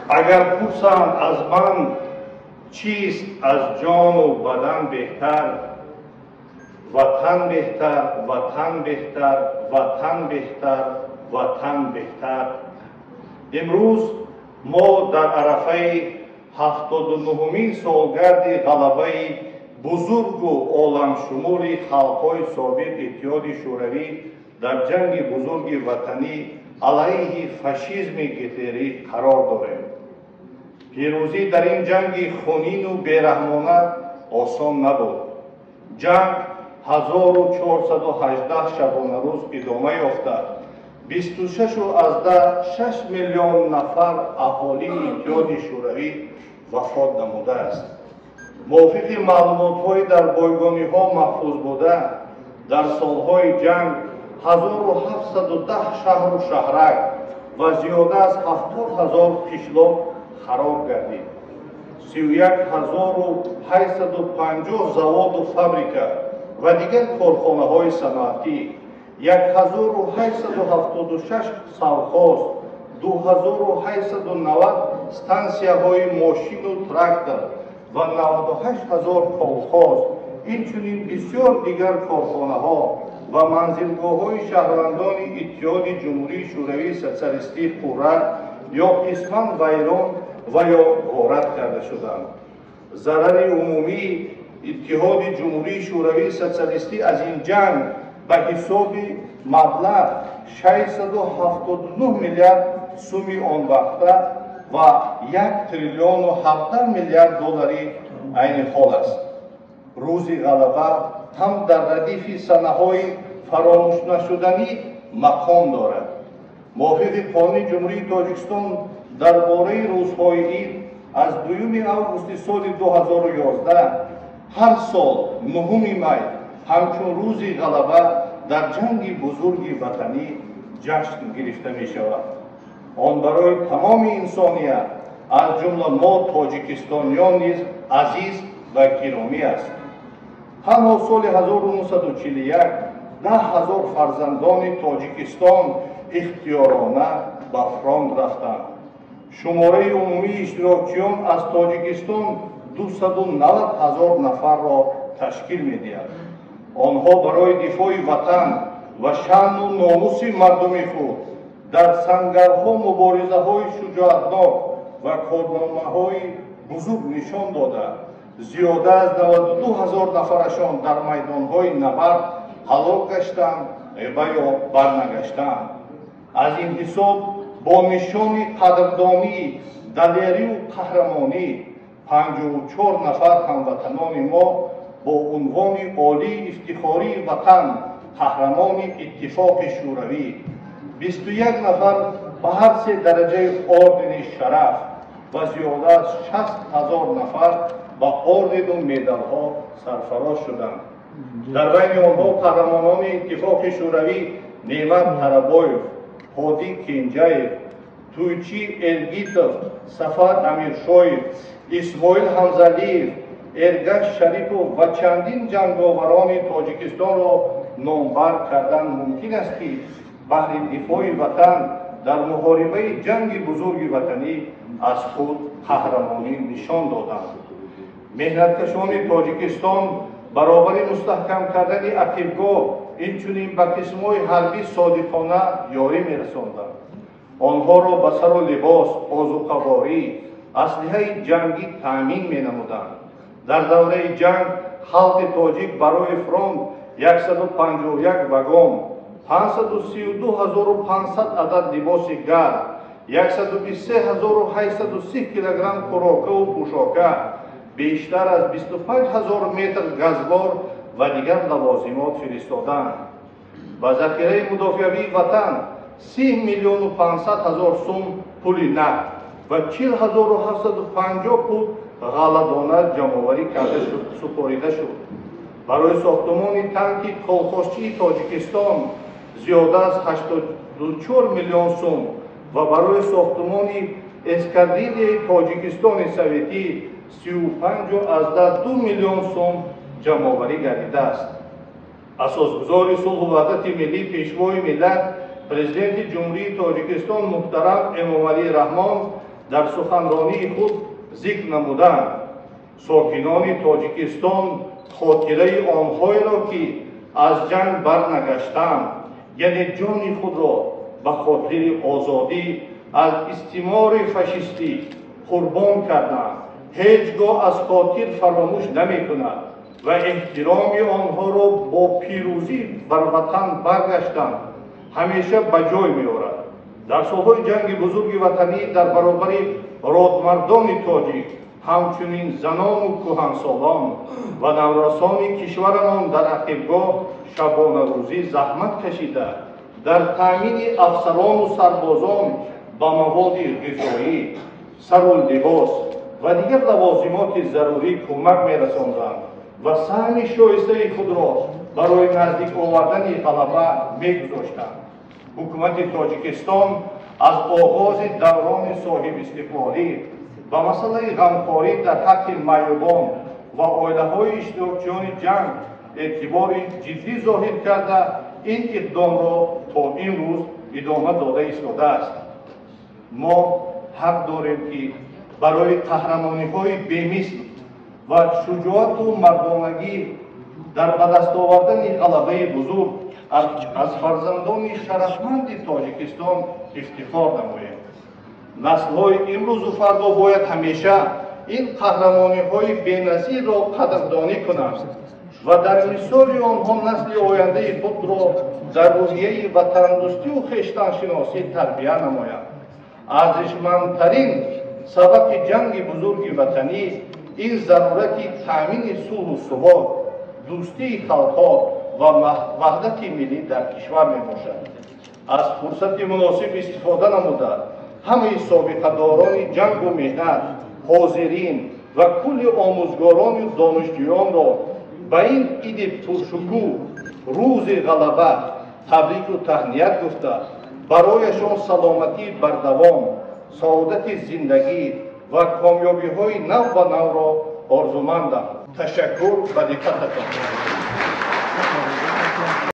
اگر پرسند از من چیست از جان و بدن بهتر، وطن بهتر، وطن بهتر، وطن بهتر، وطن بهتر. امروز ما در عرفه 79مین سالگرد غلبه بزرگ و عالمشمول خلق‌های سابق اتحاد شوروی در جنگ بزرگ وطنی علیه فاشیسم گیتلری قرار داریم. پیروزی در این جنگ خونین و بیرحمانه آسان نبود. جنگ 1418 شبانه روز ادامه یافته 26 میلیون نفر اهالی اتحاد شوروی وفات نموده است. موافق معلومات‌های در بایگانی‌ها محفوظ بوده، در سالهای جنگ 1710 شهر و شهرک و زیاده از 70,000 قشلاق خراب گردید. 31,850 завод و فابریکا و دیگر کارخانه‌های صنعتی، 1876 سرخوز، 2890 станцияҳои мошину трактор ва 98,000 колхоз, инчунин бисёр дигар корхонаҳо ва манзилгоҳҳои шаҳрвандони иттиҳоди ҷумҳурии шӯравии социалистии қурра ё қисман вайрон ва ё ғорат карда шуданд. зарари умумии иттиҳоди ҷумҳурии шӯравии социалистӣ аз ин ҷанг ба ҳисоби маблағ 679 миллиард сумми он вақта ва 1 триллион و 17 миллиард доллари айни ҳол аст. рӯзи ғалаба ҳам дар радифи санаҳои фаромӯшнашуданӣ мақом дорад. мувофиқи қонуни ҷумҳурии Тоҷикистон дар бораи рӯзҳои ид аз 2 августи соли 2011 ҳар сол 9 май ҳамчун рӯзи ғалаба дар ҷанги бузурги ватанӣ ҷашн гирифта мешавад. он барои тамоми инсоният аз ҷумла мо тоҷикистониён низ азиз ва гиромӣ аст. танҳо соли 1941 10,000 фарзандони тоҷикистон ихтиёрона ба фронт рафтанд. шумораи умумии иштирокчиён аз тоҷикистон 290,000 нафарро ташкил медиҳад. онҳо барои дифои ватан ва шаъну номуси мардуми худ дар сангарҳо муборизаҳои шуҷоатнок ва корномаҳои бузург нишон дода, зиёда аз 92,000 нафарашон дар майдонҳои набард ҳалок гаштанд ва ё барнагаштанд. аз ин ҳисоб бо нишони қадрдонӣ, далерию қаҳрамонӣ 54 нафар ҳамватанони мо бо унвони олии ифтихории ватан қаҳрамони иттифоқи шӯравӣ, 21 нафар ба ҳар се дараҷаи ордени шараф ва зиёда аз 60,000 нафар ба ордену медалҳо сарфароз шуданд. дар байни онҳо қаҳрамонони иттифоқи шӯравӣ Неъмат Қарабоев, ҳодӣ Кенҷаев, Туйчи Элгитов, Сафар Амиршоев, Исмоил Ҳамзалиев, Эргаш Шарипов ва чандин ҷанговарони Тоҷикистонро номбар кардан мумкин аст, ки баҳри дифои ватан дар муҳорибаи ҷанги бузурги ватанӣ аз худ қаҳрамонӣ нишон доданд. меҳнаткашони Тоҷикистон баробари мустаҳкам кардани ақибгоҳ инчунин ба қисмҳои ҳарбӣ содиқона ёрӣ мерасонданд. онҳоро ба сару либос, озуқаворӣ, аслиҳаи ҷангӣ таъмин менамуданд. дар давраи ҷанг халқи тоҷик барои фронт 151 вагон, 532,500 адад либоси гарм, 123,830 килограмм хӯрокаву пӯшока, бештар аз 25,000 метр газбор ва дигар лавозимот фиристоданд. ба захираи мудофиавии ватан 30 миллиону 500,000 сум пули нақд ва 40,750 пул ғалладона ҷамъоварӣ карда супорида шуд. барои сохтмони танки колхозчии Тоҷикистон зиёда аз 84 миллион сум ва барои сохтмони эскадрилияи Тоҷикистони советӣ 35,2 миллион сум ҷамъоварӣ гардидааст. асосгузори сулҳу ваҳдати миллӣ, пешвои миллат, президенти ҷумҳурии Тоҷикистон муҳтарам Эмомалӣ Раҳмон дар суханронии худ зикр намуданд. сокинони тоҷикистон хотираи онҳоеро ки аз ҷанг барнагаштанд, яъне ҷони худро ба хотири озодӣ аз истимори фашистӣ қурбон карданд, ҳеҷ гоҳ аз хотир фаромӯш намекунад ва эҳтироми онҳоро бо пирӯзӣ бар ватан баргаштан ҳамеша ба ҷой меорад. дар солҳои ҷанги бузурги ватанӣ дар баробари родмардони тоҷик ҳамчунин занону кӯҳансолон ва наврасони кишварамон дар ақибгоҳ шабонарӯзӣ заҳмат кашида дар таъмини афсарону сарбозон ба маводи ғизоӣ, саруллибос ва дигар лавозимоти зарурӣ кӯмак мерасонданд ва саҳми шоистаи худро барои наздик овардани ғалаба мегузоштанд. ҳукумати тоҷикистон аз оғози даврони соҳибистиқлолӣ ба масъалаи ғамхорӣ дар ҳаққи маъюбон ва оилаҳои иштирокчиёни ҷанг эътибори ҷиддӣ зоҳир карда ин иқдомро то имрӯз идома дода истодааст. мо ҳақ дорем ки барои қаҳрамониҳои бемисл ва шуҷоату мардонагӣ дар ба даст овардани ғалабаи бузург аз фарзандони шарафманди тоҷикистон ифтихор намоем. наслҳои имрӯзу фардо бояд ҳамеша ин қаҳрамониҳои беназирро қадрдонӣ кунанд ва дар мисоли онҳо насли ояндаи худро дар рӯҳияи ватандӯстиву хештаншиносӣ тарбия намоянд. арзишмандтарин сабаби ҷанги бузурги ватанӣ ин зарурати таъмини сулҳу субот, дӯстии халқҳо ва ваҳдати миллӣ дар кишвар мебошад. аз фурсати муносиб истифода намуда ҳамаи собиқадорони ҷангу меҳнат, ҳозирин ва кулли омӯзгорону донишҷӯёнро ба ин иди пуршукӯҳ рӯзи ғалаба табрику таҳният гуфта барояшон саломатии бардавом, саодати зиндагӣ ва комёбиҳои нав ба навро орзумандам. ташаккур ба диққататон.